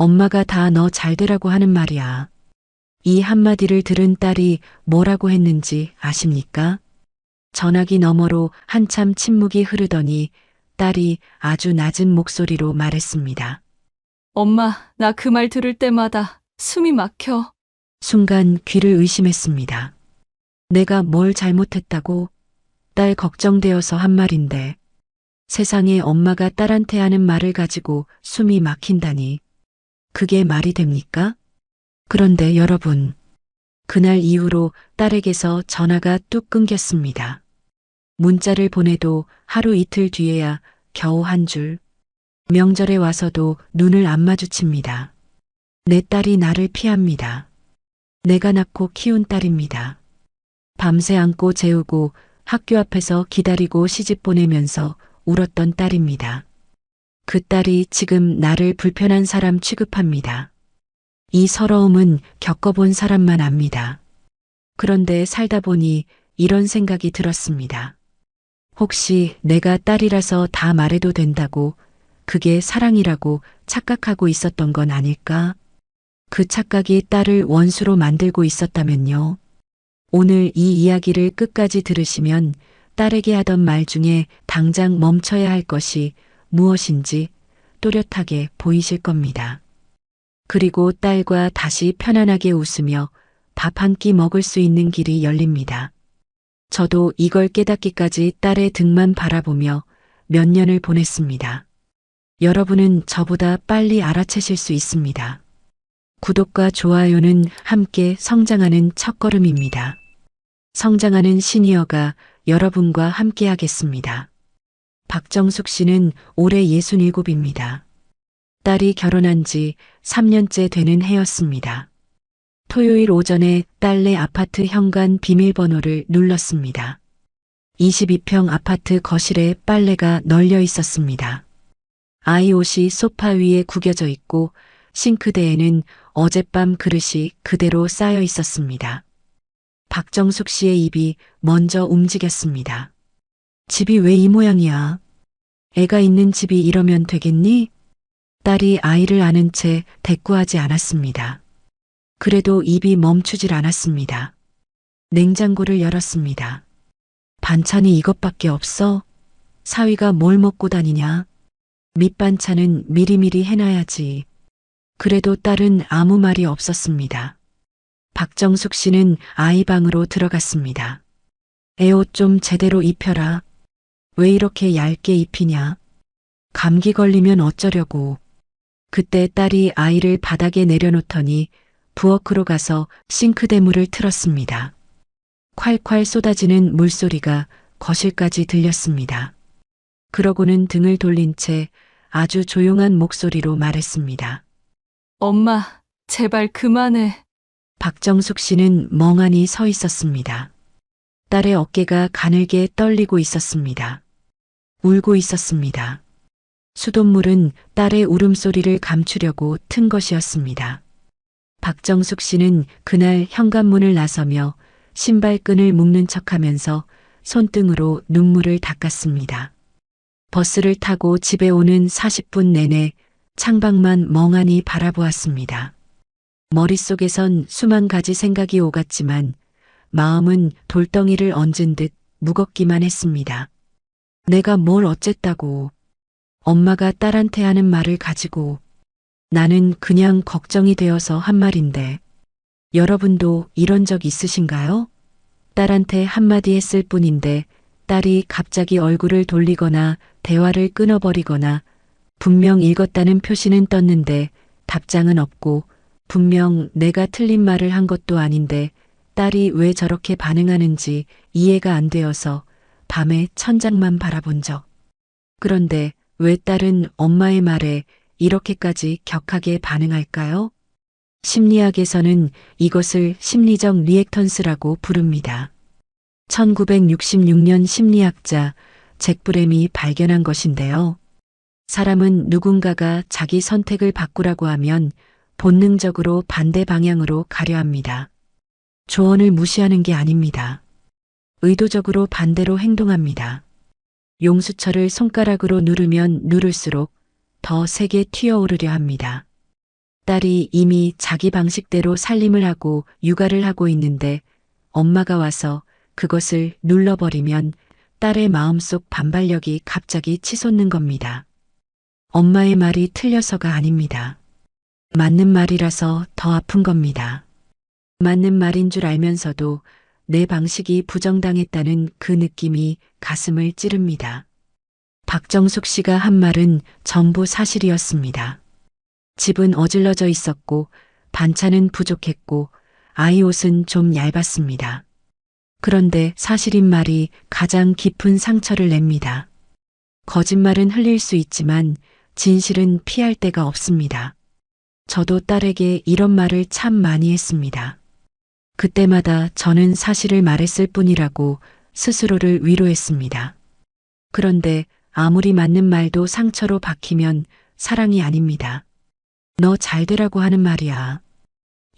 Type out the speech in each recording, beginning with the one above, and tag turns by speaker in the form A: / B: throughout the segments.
A: 엄마가 다 너 잘되라고 하는 말이야. 이 한마디를 들은 딸이 뭐라고 했는지 아십니까? 전화기 너머로 한참 침묵이 흐르더니 딸이 아주 낮은 목소리로 말했습니다.
B: 엄마, 나 그 말 들을 때마다 숨이 막혀.
A: 순간 귀를 의심했습니다. 내가 뭘 잘못했다고? 딸 걱정되어서 한 말인데 세상에 엄마가 딸한테 하는 말을 가지고 숨이 막힌다니 그게 말이 됩니까? 그런데 여러분, 그날 이후로 딸에게서 전화가 뚝 끊겼습니다. 문자를 보내도 하루 이틀 뒤에야 겨우 한 줄. 명절에 와서도 눈을 안 마주칩니다. 내 딸이 나를 피합니다. 내가 낳고 키운 딸입니다. 밤새 안고 재우고 학교 앞에서 기다리고 시집 보내면서 울었던 딸입니다. 그 딸이 지금 나를 불편한 사람 취급합니다. 이 서러움은 겪어본 사람만 압니다. 그런데 살다 보니 이런 생각이 들었습니다. 혹시 내가 딸이라서 다 말해도 된다고 그게 사랑이라고 착각하고 있었던 건 아닐까? 그 착각이 딸을 원수로 만들고 있었다면요. 오늘 이 이야기를 끝까지 들으시면 딸에게 하던 말 중에 당장 멈춰야 할 것이 무엇인지 또렷하게 보이실 겁니다. 그리고 딸과 다시 편안하게 웃으며 밥 한 끼 먹을 수 있는 길이 열립니다. 저도 이걸 깨닫기까지 딸의 등만 바라보며 몇 년을 보냈습니다. 여러분은 저보다 빨리 알아채실 수 있습니다. 구독과 좋아요는 함께 성장하는 첫걸음입니다. 성장하는 시니어가 여러분과 함께 하겠습니다. 박정숙 씨는 올해 67입니다. 딸이 결혼한 지 3년째 되는 해였습니다. 토요일 오전에 딸네 아파트 현관 비밀번호를 눌렀습니다. 22평 아파트 거실에 빨래가 널려 있었습니다. 아이 옷이 소파 위에 구겨져 있고 싱크대에는 어젯밤 그릇이 그대로 쌓여 있었습니다. 박정숙 씨의 입이 먼저 움직였습니다. 집이 왜 이 모양이야? 애가 있는 집이 이러면 되겠니? 딸이 아이를 안은 채 대꾸하지 않았습니다. 그래도 입이 멈추질 않았습니다. 냉장고를 열었습니다. 반찬이 이것밖에 없어? 사위가 뭘 먹고 다니냐? 밑반찬은 미리미리 해놔야지. 그래도 딸은 아무 말이 없었습니다. 박정숙 씨는 아이 방으로 들어갔습니다. 애 옷 좀 제대로 입혀라. 왜 이렇게 얇게 입히냐? 감기 걸리면 어쩌려고. 그때 딸이 아이를 바닥에 내려놓더니 부엌으로 가서 싱크대 물을 틀었습니다. 콸콸 쏟아지는 물소리가 거실까지 들렸습니다. 그러고는 등을 돌린 채 아주 조용한 목소리로 말했습니다.
B: 엄마, 제발 그만해.
A: 박정숙 씨는 멍하니 서 있었습니다. 딸의 어깨가 가늘게 떨리고 있었습니다. 울고 있었습니다. 수돗물은 딸의 울음소리를 감추려고 튼 것이었습니다. 박정숙 씨는 그날 현관문을 나서며 신발끈을 묶는 척하면서 손등으로 눈물을 닦았습니다. 버스를 타고 집에 오는 40분 내내 창밖만 멍하니 바라보았습니다. 머릿속에선 수만 가지 생각이 오갔지만 마음은 돌덩이를 얹은 듯 무겁기만 했습니다. 내가 뭘 어쨌다고. 엄마가 딸한테 하는 말을 가지고 나는 그냥 걱정이 되어서 한 말인데 여러분도 이런 적 있으신가요? 딸한테 한마디 했을 뿐인데 딸이 갑자기 얼굴을 돌리거나 대화를 끊어버리거나 분명 읽었다는 표시는 떴는데 답장은 없고 분명 내가 틀린 말을 한 것도 아닌데 딸이 왜 저렇게 반응하는지 이해가 안 되어서 밤에 천장만 바라본 적. 그런데 왜 딸은 엄마의 말에 이렇게까지 격하게 반응할까요? 심리학에서는 이것을 심리적 리액턴스라고 부릅니다. 1966년 심리학자 잭 브램이 발견한 것인데요. 사람은 누군가가 자기 선택을 바꾸라고 하면 본능적으로 반대 방향으로 가려 합니다. 조언을 무시하는 게 아닙니다. 의도적으로 반대로 행동합니다. 용수철을 손가락으로 누르면 누를수록 더 세게 튀어오르려 합니다. 딸이 이미 자기 방식대로 살림을 하고 육아를 하고 있는데 엄마가 와서 그것을 눌러버리면 딸의 마음속 반발력이 갑자기 치솟는 겁니다. 엄마의 말이 틀려서가 아닙니다. 맞는 말이라서 더 아픈 겁니다. 맞는 말인 줄 알면서도 내 방식이 부정당했다는 그 느낌이 가슴을 찌릅니다. 박정숙 씨가 한 말은 전부 사실이었습니다. 집은 어질러져 있었고 반찬은 부족했고 아이 옷은 좀 얇았습니다. 그런데 사실인 말이 가장 깊은 상처를 냅니다. 거짓말은 흘릴 수 있지만 진실은 피할 데가 없습니다. 저도 딸에게 이런 말을 참 많이 했습니다. 그때마다 저는 사실을 말했을 뿐이라고 스스로를 위로했습니다. 그런데 아무리 맞는 말도 상처로 박히면 사랑이 아닙니다. 너 잘 되라고 하는 말이야.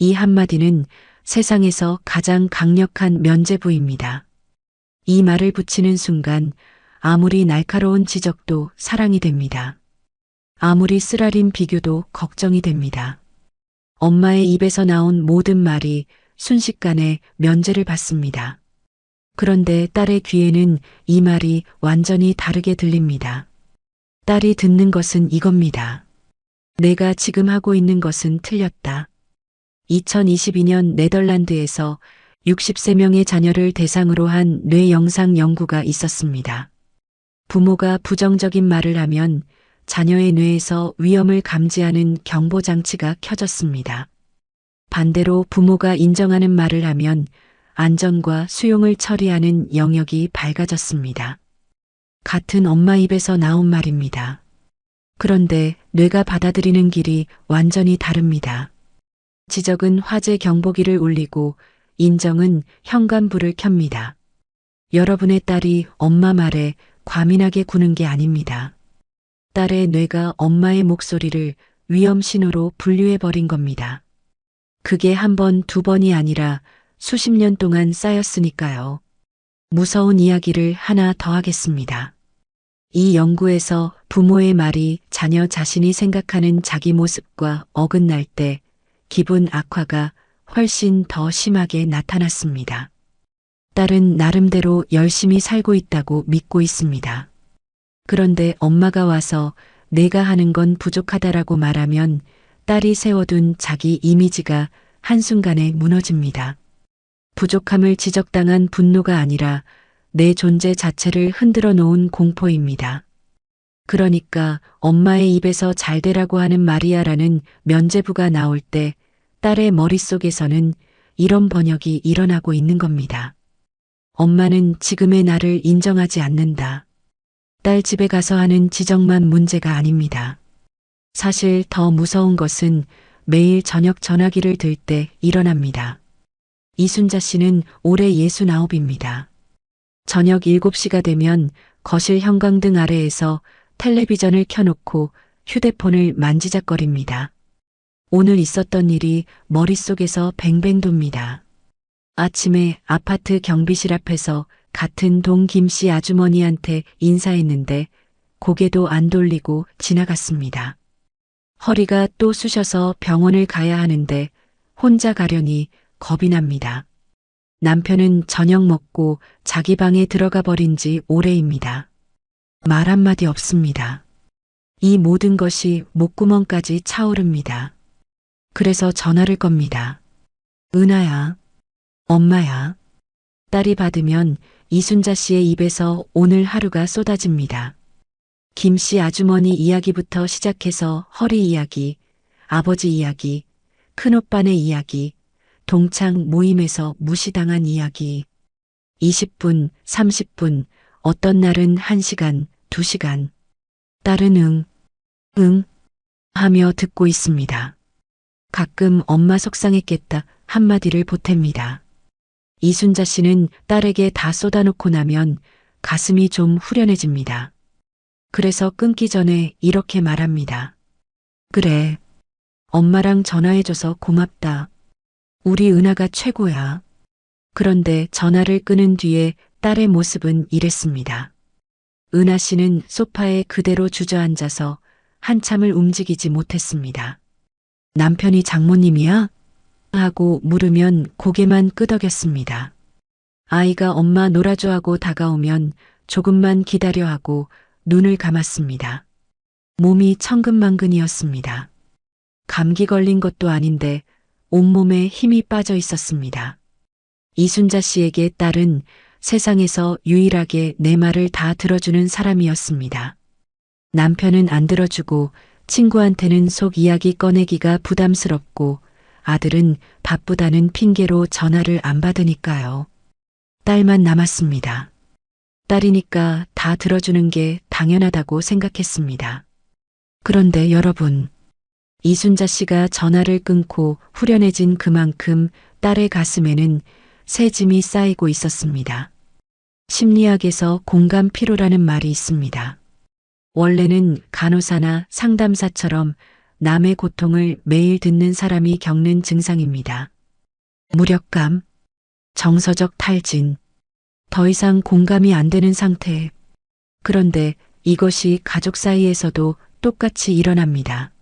A: 이 한마디는 세상에서 가장 강력한 면죄부입니다. 이 말을 붙이는 순간 아무리 날카로운 지적도 사랑이 됩니다. 아무리 쓰라린 비교도 걱정이 됩니다. 엄마의 입에서 나온 모든 말이 순식간에 면죄를 받습니다. 그런데 딸의 귀에는 이 말이 완전히 다르게 들립니다. 딸이 듣는 것은 이겁니다. 내가 지금 하고 있는 것은 틀렸다. 2022년 네덜란드에서 63명의 자녀를 대상으로 한 뇌 영상 연구가 있었습니다. 부모가 부정적인 말을 하면 자녀의 뇌에서 위험을 감지하는 경보장치가 켜졌습니다. 반대로 부모가 인정하는 말을 하면 안전과 수용을 처리하는 영역이 밝아졌습니다. 같은 엄마 입에서 나온 말입니다. 그런데 뇌가 받아들이는 길이 완전히 다릅니다. 지적은 화재 경보기를 울리고 인정은 현관불을 켭니다. 여러분의 딸이 엄마 말에 과민하게 구는 게 아닙니다. 딸의 뇌가 엄마의 목소리를 위험 신호로 분류해버린 겁니다. 그게 한 번, 두 번이 아니라 수십 년 동안 쌓였으니까요. 무서운 이야기를 하나 더 하겠습니다. 이 연구에서 부모의 말이 자녀 자신이 생각하는 자기 모습과 어긋날 때 기분 악화가 훨씬 더 심하게 나타났습니다. 딸은 나름대로 열심히 살고 있다고 믿고 있습니다. 그런데 엄마가 와서 내가 하는 건 부족하다라고 말하면 딸이 세워둔 자기 이미지가 한순간에 무너집니다. 부족함을 지적당한 분노가 아니라 내 존재 자체를 흔들어 놓은 공포입니다. 그러니까 엄마의 입에서 잘 되라고 하는 말이야라는 면죄부가 나올 때 딸의 머릿속에서는 이런 번역이 일어나고 있는 겁니다. 엄마는 지금의 나를 인정하지 않는다. 딸 집에 가서 하는 지적만 문제가 아닙니다. 사실 더 무서운 것은 매일 저녁 전화기를 들 때 일어납니다. 이순자 씨는 올해 69입니다. 저녁 7시가 되면 거실 형광등 아래에서 텔레비전을 켜놓고 휴대폰을 만지작거립니다. 오늘 있었던 일이 머릿속에서 뱅뱅 돕니다. 아침에 아파트 경비실 앞에서 같은 동 김씨 아주머니한테 인사했는데 고개도 안 돌리고 지나갔습니다. 허리가 또 쑤셔서 병원을 가야 하는데 혼자 가려니 겁이 납니다. 남편은 저녁 먹고 자기 방에 들어가 버린 지 오래입니다. 말 한마디 없습니다. 이 모든 것이 목구멍까지 차오릅니다. 그래서 전화를 겁니다. 은하야, 엄마야. 딸이 받으면 이순자 씨의 입에서 오늘 하루가 쏟아집니다. 김씨 아주머니 이야기부터 시작해서 허리 이야기, 아버지 이야기, 큰오빠네 이야기, 동창 모임에서 무시당한 이야기. 20분, 30분, 어떤 날은 1시간, 2시간. 딸은 응 하며 듣고 있습니다. 가끔 엄마 속상했겠다 한마디를 보탭니다. 이순자 씨는 딸에게 다 쏟아놓고 나면 가슴이 좀 후련해집니다. 그래서 끊기 전에 이렇게 말합니다. 그래, 엄마랑 전화해줘서 고맙다. 우리 은하가 최고야. 그런데 전화를 끊은 뒤에 딸의 모습은 이랬습니다. 은하 씨는 소파에 그대로 주저앉아서 한참을 움직이지 못했습니다. 남편이 장모님이야? 하고 물으면 고개만 끄덕였습니다. 아이가 엄마 놀아줘 하고 다가오면 조금만 기다려 하고 눈을 감았습니다. 몸이 천근만근이었습니다. 감기 걸린 것도 아닌데 온몸에 힘이 빠져 있었습니다. 이순자 씨에게 딸은 세상에서 유일하게 내 말을 다 들어주는 사람이었습니다. 남편은 안 들어주고 친구한테는 속 이야기 꺼내기가 부담스럽고 아들은 바쁘다는 핑계로 전화를 안 받으니까요. 딸만 남았습니다. 딸이니까 다 들어주는 게 당연하다고 생각했습니다. 그런데 여러분, 이순자 씨가 전화를 끊고 후련해진 그만큼 딸의 가슴에는 새 짐이 쌓이고 있었습니다. 심리학에서 공감 피로라는 말이 있습니다. 원래는 간호사나 상담사처럼 남의 고통을 매일 듣는 사람이 겪는 증상입니다. 무력감, 정서적 탈진, 더 이상 공감이 안 되는 상태. 그런데 이것이 가족 사이에서도 똑같이 일어납니다.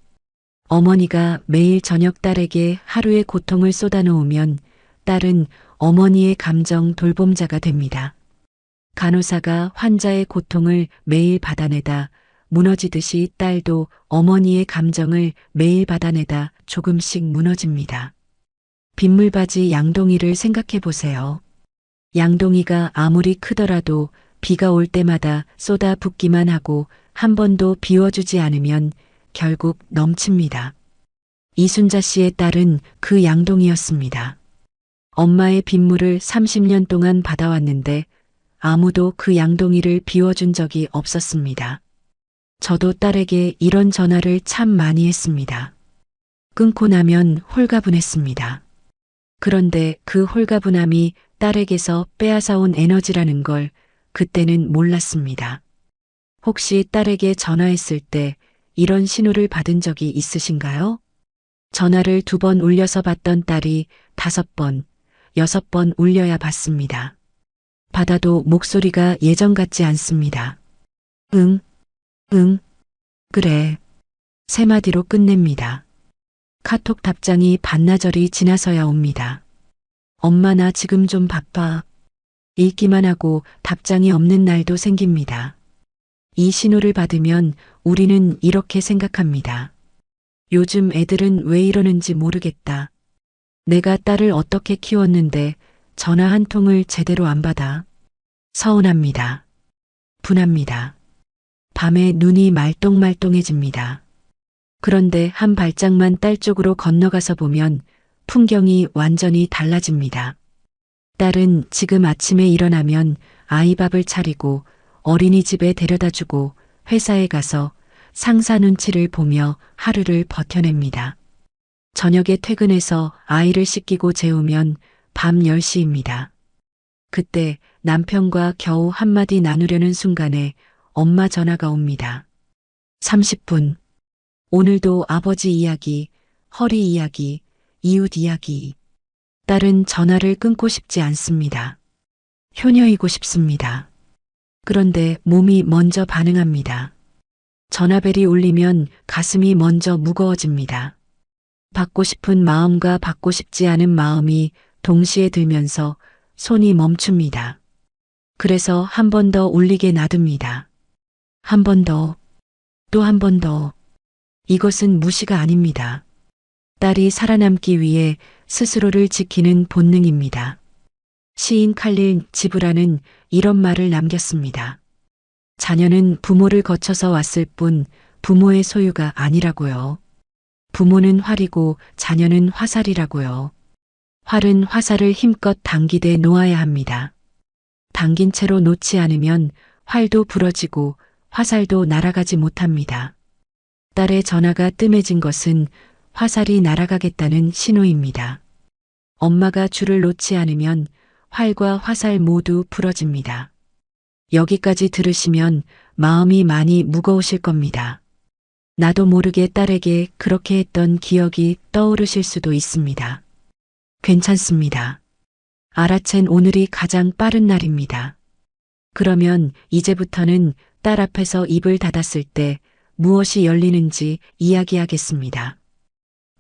A: 어머니가 매일 저녁 딸에게 하루의 고통을 쏟아놓으면 딸은 어머니의 감정 돌봄자가 됩니다. 간호사가 환자의 고통을 매일 받아내다 무너지듯이 딸도 어머니의 감정을 매일 받아내다 조금씩 무너집니다. 빗물바지 양동이를 생각해 보세요. 양동이가 아무리 크더라도 비가 올 때마다 쏟아 붓기만 하고 한 번도 비워주지 않으면 결국 넘칩니다. 이순자 씨의 딸은 그 양동이였습니다. 엄마의 빗물을 30년 동안 받아왔는데 아무도 그 양동이를 비워준 적이 없었습니다. 저도 딸에게 이런 전화를 참 많이 했습니다. 끊고 나면 홀가분했습니다. 그런데 그 홀가분함이 딸에게서 빼앗아온 에너지라는 걸 그때는 몰랐습니다. 혹시 딸에게 전화했을 때 이런 신호를 받은 적이 있으신가요? 전화를 2번 울려서 받던 딸이 5번, 6번 울려야 받습니다. 받아도 목소리가 예전 같지 않습니다. 응, 그래. 3마디로 끝냅니다. 카톡 답장이 반나절이 지나서야 옵니다. 엄마 나 지금 좀 바빠. 읽기만 하고 답장이 없는 날도 생깁니다. 이 신호를 받으면 우리는 이렇게 생각합니다. 요즘 애들은 왜 이러는지 모르겠다. 내가 딸을 어떻게 키웠는데 전화 한 통을 제대로 안 받아. 서운합니다. 분합니다. 밤에 눈이 말똥말똥해집니다. 그런데 한 발짝만 딸 쪽으로 건너가서 보면 풍경이 완전히 달라집니다. 딸은 지금 아침에 일어나면 아이 밥을 차리고 어린이집에 데려다주고 회사에 가서 상사 눈치를 보며 하루를 버텨냅니다. 저녁에 퇴근해서 아이를 씻기고 재우면 밤 10시입니다. 그때 남편과 겨우 한마디 나누려는 순간에 엄마 전화가 옵니다. 30분. 오늘도 아버지 이야기, 허리 이야기, 이웃 이야기. 딸은 전화를 끊고 싶지 않습니다. 효녀이고 싶습니다. 그런데 몸이 먼저 반응합니다. 전화벨이 울리면 가슴이 먼저 무거워집니다. 받고 싶은 마음과 받고 싶지 않은 마음이 동시에 들면서 손이 멈춥니다. 그래서 한 번 더 울리게 놔둡니다. 한 번 더, 또 한 번 더. 이것은 무시가 아닙니다. 딸이 살아남기 위해 스스로를 지키는 본능입니다. 시인 칼릴 지브라는 이런 말을 남겼습니다. 자녀는 부모를 거쳐서 왔을 뿐 부모의 소유가 아니라고요. 부모는 활이고 자녀는 화살이라고요. 활은 화살을 힘껏 당기되 놓아야 합니다. 당긴 채로 놓지 않으면 활도 부러지고 화살도 날아가지 못합니다. 딸의 전화가 뜸해진 것은 화살이 날아가겠다는 신호입니다. 엄마가 줄을 놓지 않으면 활과 화살 모두 부러집니다. 여기까지 들으시면 마음이 많이 무거우실 겁니다. 나도 모르게 딸에게 그렇게 했던 기억이 떠오르실 수도 있습니다. 괜찮습니다. 알아챈 오늘이 가장 빠른 날입니다. 그러면 이제부터는 딸 앞에서 입을 닫았을 때 무엇이 열리는지 이야기하겠습니다.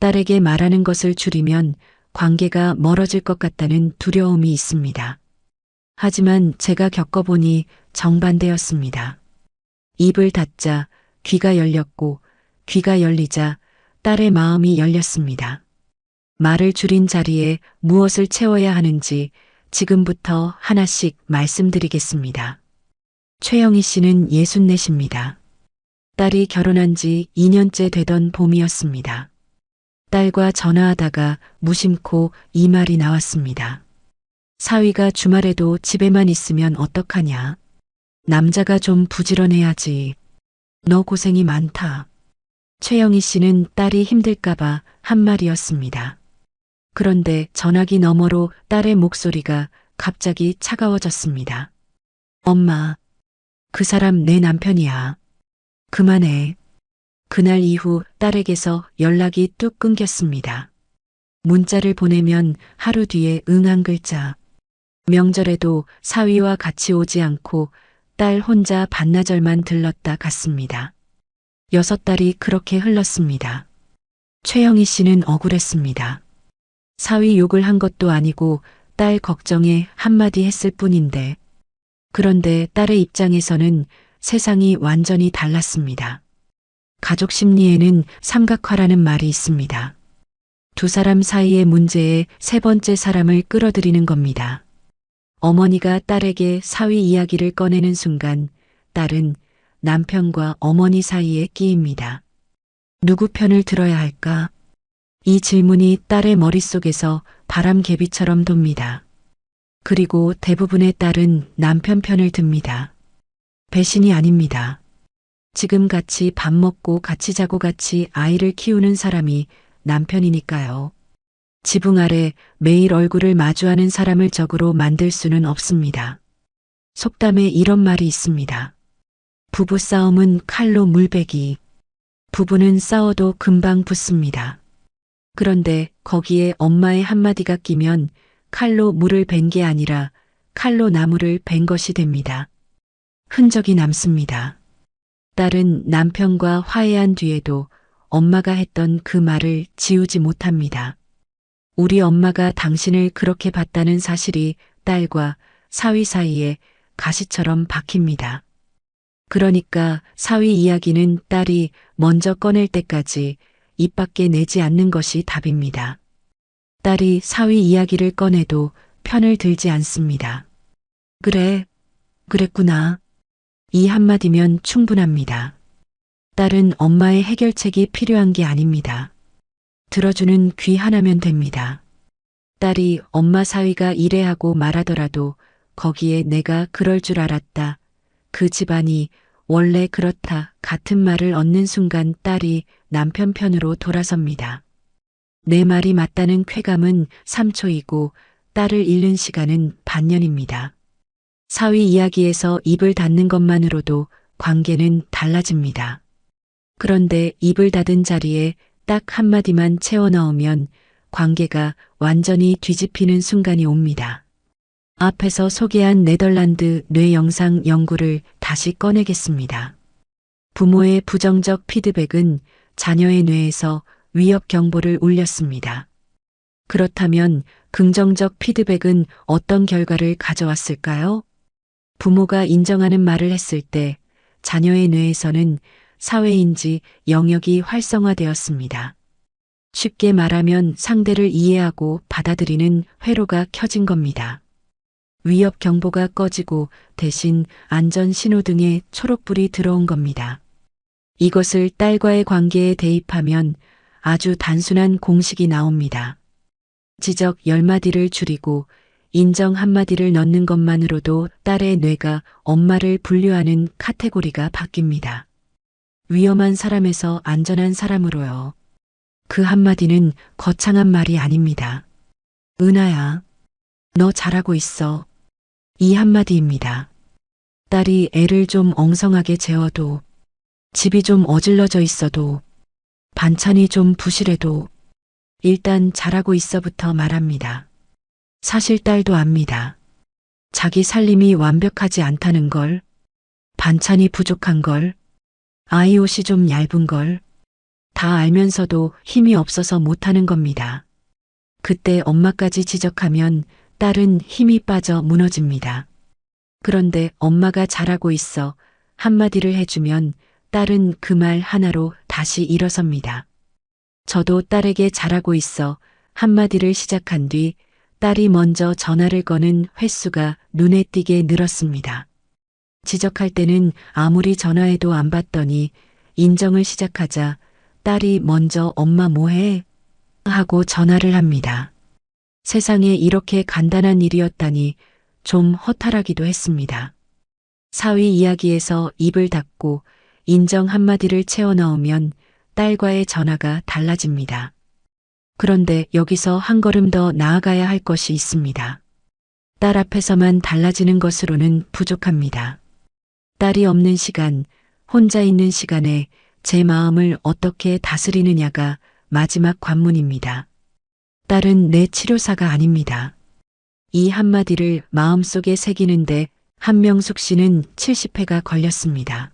A: 딸에게 말하는 것을 줄이면 관계가 멀어질 것 같다는 두려움이 있습니다. 하지만 제가 겪어보니 정반대였습니다. 입을 닫자 귀가 열렸고 귀가 열리자 딸의 마음이 열렸습니다. 말을 줄인 자리에 무엇을 채워야 하는지 지금부터 하나씩 말씀드리겠습니다. 최영희 씨는 64입니다. 딸이 결혼한 지 2년째 되던 봄이었습니다. 딸과 전화하다가 무심코 이 말이 나왔습니다. 사위가 주말에도 집에만 있으면 어떡하냐. 남자가 좀 부지런해야지. 너 고생이 많다. 최영희 씨는 딸이 힘들까봐 한 말이었습니다. 그런데 전화기 너머로 딸의 목소리가 갑자기 차가워졌습니다. 엄마, 그 사람 내 남편이야. 그만해. 그날 이후 딸에게서 연락이 뚝 끊겼습니다. 문자를 보내면 하루 뒤에 응 한 글자. 명절에도 사위와 같이 오지 않고 딸 혼자 반나절만 들렀다 갔습니다. 6달이 그렇게 흘렀습니다. 최영희 씨는 억울했습니다. 사위 욕을 한 것도 아니고 딸 걱정에 한마디 했을 뿐인데. 그런데 딸의 입장에서는 세상이 완전히 달랐습니다. 가족 심리에는 삼각화라는 말이 있습니다. 두 사람 사이의 문제에 세 번째 사람을 끌어들이는 겁니다. 어머니가 딸에게 사위 이야기를 꺼내는 순간 딸은 남편과 어머니 사이에 끼입니다. 누구 편을 들어야 할까? 이 질문이 딸의 머릿속에서 바람개비처럼 돕니다. 그리고 대부분의 딸은 남편 편을 듭니다. 배신이 아닙니다. 지금 같이 밥 먹고 같이 자고 같이 아이를 키우는 사람이 남편이니까요. 지붕 아래 매일 얼굴을 마주하는 사람을 적으로 만들 수는 없습니다. 속담에 이런 말이 있습니다. 부부 싸움은 칼로 물베기. 부부는 싸워도 금방 붙습니다. 그런데 거기에 엄마의 한마디가 끼면 칼로 물을 벤 게 아니라 칼로 나무를 벤 것이 됩니다. 흔적이 남습니다. 딸은 남편과 화해한 뒤에도 엄마가 했던 그 말을 지우지 못합니다. 우리 엄마가 당신을 그렇게 봤다는 사실이 딸과 사위 사이에 가시처럼 박힙니다. 그러니까 사위 이야기는 딸이 먼저 꺼낼 때까지 입 밖에 내지 않는 것이 답입니다. 딸이 사위 이야기를 꺼내도 편을 들지 않습니다. 그래, 그랬구나. 이 한마디면 충분합니다. 딸은 엄마의 해결책이 필요한 게 아닙니다. 들어주는 귀 하나면 됩니다. 딸이 엄마 사위가 이래하고 말하더라도 거기에 내가 그럴 줄 알았다. 그 집안이 원래 그렇다 같은 말을 얻는 순간 딸이 남편 편으로 돌아섭니다. 내 말이 맞다는 쾌감은 3초이고 딸을 잃는 시간은 반년입니다. 사위 이야기에서 입을 닫는 것만으로도 관계는 달라집니다. 그런데 입을 닫은 자리에 딱 한마디만 채워 넣으면 관계가 완전히 뒤집히는 순간이 옵니다. 앞에서 소개한 네덜란드 뇌 영상 연구를 다시 꺼내겠습니다. 부모의 부정적 피드백은 자녀의 뇌에서 위협 경보를 울렸습니다. 그렇다면 긍정적 피드백은 어떤 결과를 가져왔을까요? 부모가 인정하는 말을 했을 때 자녀의 뇌에서는 사회인지 영역이 활성화되었습니다. 쉽게 말하면 상대를 이해하고 받아들이는 회로가 켜진 겁니다. 위협 경보가 꺼지고 대신 안전 신호등에 초록불이 들어온 겁니다. 이것을 딸과의 관계에 대입하면 아주 단순한 공식이 나옵니다. 지적 10마디를 줄이고 인정 1마디를 넣는 것만으로도 딸의 뇌가 엄마를 분류하는 카테고리가 바뀝니다. 위험한 사람에서 안전한 사람으로요. 그 한마디는 거창한 말이 아닙니다. 은하야, 너 잘하고 있어. 이 한마디입니다. 딸이 애를 좀 엉성하게 재워도, 집이 좀 어질러져 있어도, 반찬이 좀 부실해도 일단 잘하고 있어부터 말합니다. 사실 딸도 압니다. 자기 살림이 완벽하지 않다는 걸, 반찬이 부족한 걸, 아이 옷이 좀 얇은 걸, 다 알면서도 힘이 없어서 못하는 겁니다. 그때 엄마까지 지적하면 딸은 힘이 빠져 무너집니다. 그런데 엄마가 잘하고 있어 한마디를 해주면 딸은 그 말 하나로 다시 일어섭니다. 저도 딸에게 잘하고 있어 한마디를 시작한 뒤 딸이 먼저 전화를 거는 횟수가 눈에 띄게 늘었습니다. 지적할 때는 아무리 전화해도 안 받더니 인정을 시작하자 딸이 먼저 엄마 뭐해? 하고 전화를 합니다. 세상에 이렇게 간단한 일이었다니 좀 허탈하기도 했습니다. 사위 이야기에서 입을 닫고 인정 한마디를 채워 넣으면 딸과의 전화가 달라집니다. 그런데 여기서 한 걸음 더 나아가야 할 것이 있습니다. 딸 앞에서만 달라지는 것으로는 부족합니다. 딸이 없는 시간, 혼자 있는 시간에 제 마음을 어떻게 다스리느냐가 마지막 관문입니다. 딸은 내 치료사가 아닙니다. 이 한마디를 마음속에 새기는데 한명숙 씨는 70회가 걸렸습니다.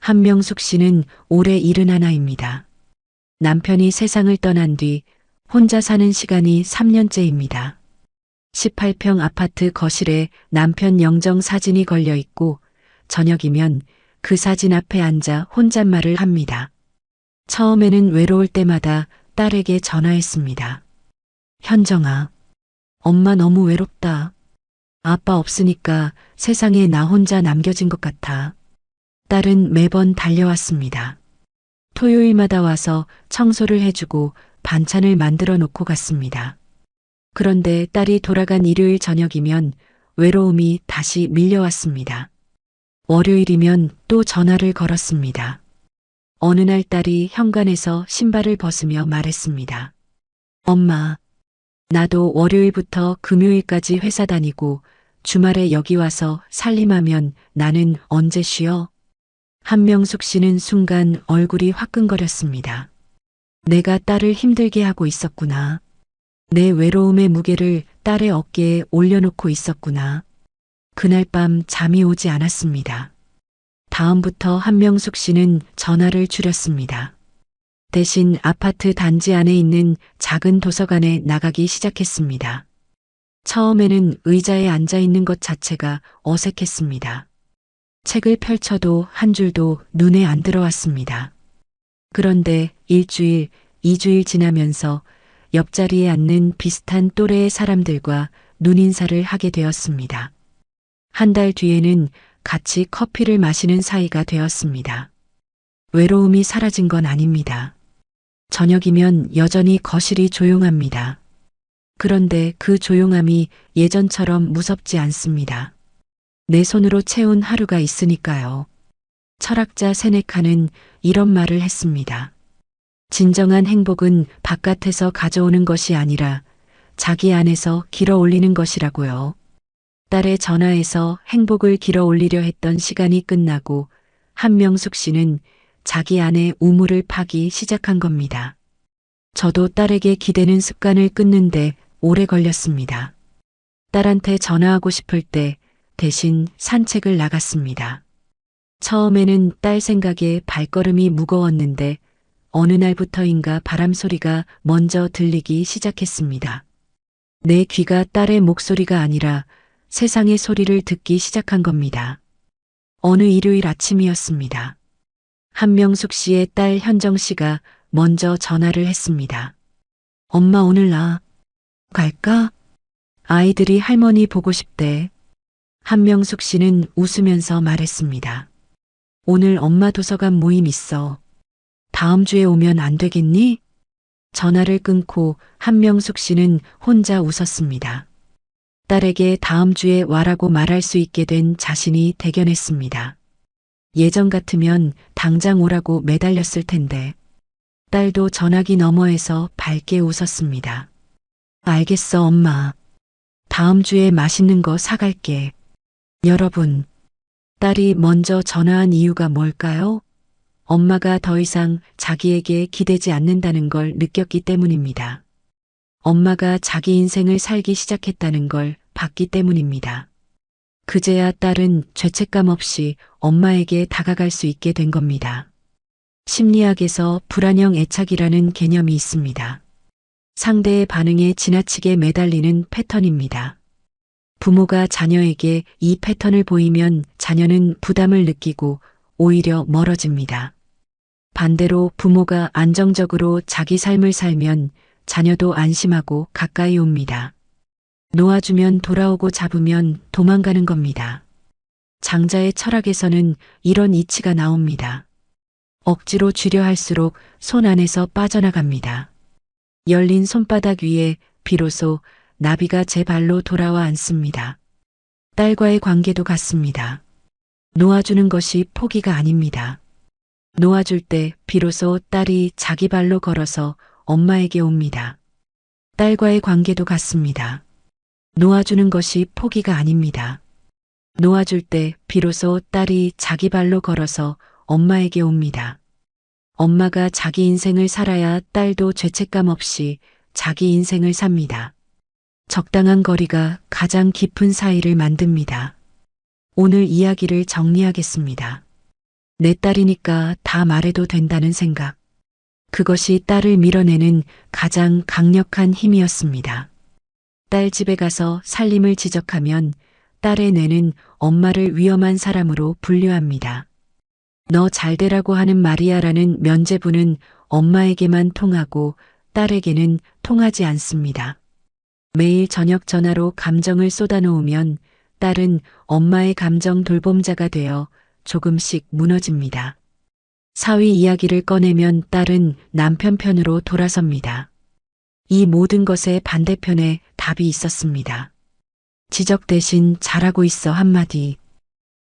A: 한명숙 씨는 올해 71입니다. 남편이 세상을 떠난 뒤 혼자 사는 시간이 3년째입니다. 18평 아파트 거실에 남편 영정 사진이 걸려 있고 저녁이면 그 사진 앞에 앉아 혼잣말을 합니다. 처음에는 외로울 때마다 딸에게 전화했습니다. 현정아, 엄마 너무 외롭다. 아빠 없으니까 세상에 나 혼자 남겨진 것 같아. 딸은 매번 달려왔습니다. 토요일마다 와서 청소를 해주고 반찬을 만들어 놓고 갔습니다. 그런데 딸이 돌아간 일요일 저녁이면 외로움이 다시 밀려왔습니다. 월요일이면 또 전화를 걸었습니다. 어느 날 딸이 현관에서 신발을 벗으며 말했습니다. 엄마, 나도 월요일부터 금요일까지 회사 다니고 주말에 여기 와서 살림하면 나는 언제 쉬어? 한명숙 씨는 순간 얼굴이 화끈거렸습니다. 내가 딸을 힘들게 하고 있었구나. 내 외로움의 무게를 딸의 어깨에 올려놓고 있었구나. 그날 밤 잠이 오지 않았습니다. 다음부터 한명숙 씨는 전화를 줄였습니다. 대신 아파트 단지 안에 있는 작은 도서관에 나가기 시작했습니다. 처음에는 의자에 앉아 있는 것 자체가 어색했습니다. 책을 펼쳐도 한 줄도 눈에 안 들어왔습니다. 그런데 일주일, 2주일 지나면서 옆자리에 앉는 비슷한 또래의 사람들과 눈인사를 하게 되었습니다. 한 달 뒤에는 같이 커피를 마시는 사이가 되었습니다. 외로움이 사라진 건 아닙니다. 저녁이면 여전히 거실이 조용합니다. 그런데 그 조용함이 예전처럼 무섭지 않습니다. 내 손으로 채운 하루가 있으니까요. 철학자 세네카는 이런 말을 했습니다. 진정한 행복은 바깥에서 가져오는 것이 아니라 자기 안에서 길어 올리는 것이라고요. 딸의 전화에서 행복을 길어 올리려 했던 시간이 끝나고 한명숙 씨는 자기 안에 우물을 파기 시작한 겁니다. 저도 딸에게 기대는 습관을 끊는데 오래 걸렸습니다. 딸한테 전화하고 싶을 때 대신 산책을 나갔습니다. 처음에는 딸 생각에 발걸음이 무거웠는데 어느 날부터인가 바람 소리가 먼저 들리기 시작했습니다. 내 귀가 딸의 목소리가 아니라 세상의 소리를 듣기 시작한 겁니다. 어느 일요일 아침이었습니다. 한명숙 씨의 딸 현정 씨가 먼저 전화를 했습니다. 엄마 오늘 나 갈까? 아이들이 할머니 보고 싶대. 한명숙 씨는 웃으면서 말했습니다. 오늘 엄마 도서관 모임 있어. 다음 주에 오면 안 되겠니? 전화를 끊고 한명숙 씨는 혼자 웃었습니다. 딸에게 다음 주에 와라고 말할 수 있게 된 자신이 대견했습니다. 예전 같으면 당장 오라고 매달렸을 텐데. 딸도 전화기 너머에서 밝게 웃었습니다. 알겠어, 엄마. 다음 주에 맛있는 거 사갈게. 여러분, 딸이 먼저 전화한 이유가 뭘까요? 엄마가 더 이상 자기에게 기대지 않는다는 걸 느꼈기 때문입니다. 엄마가 자기 인생을 살기 시작했다는 걸 봤기 때문입니다. 그제야 딸은 죄책감 없이 엄마에게 다가갈 수 있게 된 겁니다. 심리학에서 불안형 애착이라는 개념이 있습니다. 상대의 반응에 지나치게 매달리는 패턴입니다. 부모가 자녀에게 이 패턴을 보이면 자녀는 부담을 느끼고 오히려 멀어집니다. 반대로 부모가 안정적으로 자기 삶을 살면 자녀도 안심하고 가까이 옵니다. 놓아주면 돌아오고 잡으면 도망가는 겁니다. 장자의 철학에서는 이런 이치가 나옵니다. 억지로 쥐려 할수록 손 안에서 빠져나갑니다. 열린 손바닥 위에 비로소 나비가 제 발로 돌아와 앉습니다. 딸과의 관계도 같습니다. 놓아주는 것이 포기가 아닙니다. 놓아줄 때 비로소 딸이 자기 발로 걸어서 엄마에게 옵니다. 딸과의 관계도 같습니다. 놓아주는 것이 포기가 아닙니다. 놓아줄 때 비로소 딸이 자기 발로 걸어서 엄마에게 옵니다. 엄마가 자기 인생을 살아야 딸도 죄책감 없이 자기 인생을 삽니다. 적당한 거리가 가장 깊은 사이를 만듭니다. 오늘 이야기를 정리하겠습니다. 내 딸이니까 다 말해도 된다는 생각. 그것이 딸을 밀어내는 가장 강력한 힘이었습니다. 딸 집에 가서 살림을 지적하면 딸의 뇌는 엄마를 위험한 사람으로 분류합니다. 너 잘되라고 하는 말이야라는 면죄부는 엄마에게만 통하고 딸에게는 통하지 않습니다. 매일 저녁 전화로 감정을 쏟아놓으면 딸은 엄마의 감정 돌봄자가 되어 조금씩 무너집니다. 사위 이야기를 꺼내면 딸은 남편 편으로 돌아섭니다. 이 모든 것의 반대편에 답이 있었습니다. 지적 대신 잘하고 있어 한마디.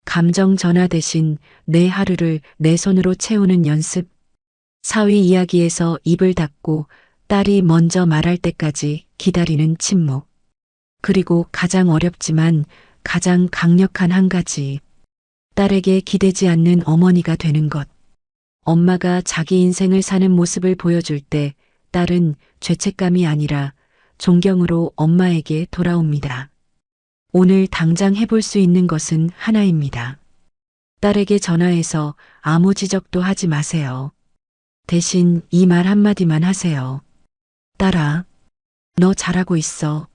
A: 감정 전화 대신 내 하루를 내 손으로 채우는 연습. 사위 이야기에서 입을 닫고 딸이 먼저 말할 때까지 기다리는 침묵. 그리고 가장 어렵지만 가장 강력한 한 가지. 딸에게 기대지 않는 어머니가 되는 것. 엄마가 자기 인생을 사는 모습을 보여줄 때 딸은 죄책감이 아니라 존경으로 엄마에게 돌아옵니다. 오늘 당장 해볼 수 있는 것은 하나입니다. 딸에게 전화해서 아무 지적도 하지 마세요. 대신 이 말 한마디만 하세요. 딸아, 너 잘하고 있어.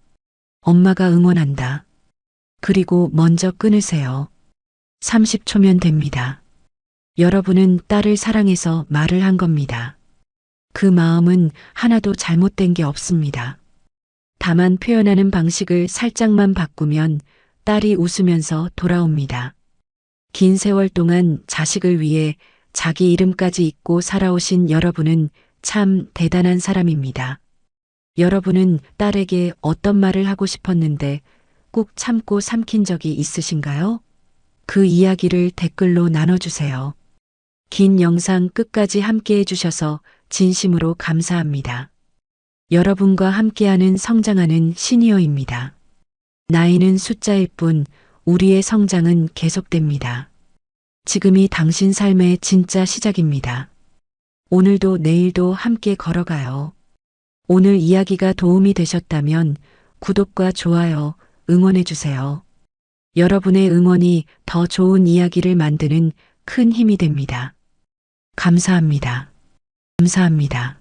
A: 엄마가 응원한다. 그리고 먼저 끊으세요. 30초면 됩니다. 여러분은 딸을 사랑해서 말을 한 겁니다. 그 마음은 하나도 잘못된 게 없습니다. 다만 표현하는 방식을 살짝만 바꾸면 딸이 웃으면서 돌아옵니다. 긴 세월 동안 자식을 위해 자기 이름까지 잊고 살아오신 여러분은 참 대단한 사람입니다. 여러분은 딸에게 어떤 말을 하고 싶었는데 꾹 참고 삼킨 적이 있으신가요? 그 이야기를 댓글로 나눠주세요. 긴 영상 끝까지 함께 해주셔서 진심으로 감사합니다. 여러분과 함께하는 성장하는 시니어입니다. 나이는 숫자일 뿐 우리의 성장은 계속됩니다. 지금이 당신 삶의 진짜 시작입니다. 오늘도 내일도 함께 걸어가요. 오늘 이야기가 도움이 되셨다면 구독과 좋아요, 응원해주세요. 여러분의 응원이 더 좋은 이야기를 만드는 큰 힘이 됩니다. 감사합니다. 감사합니다.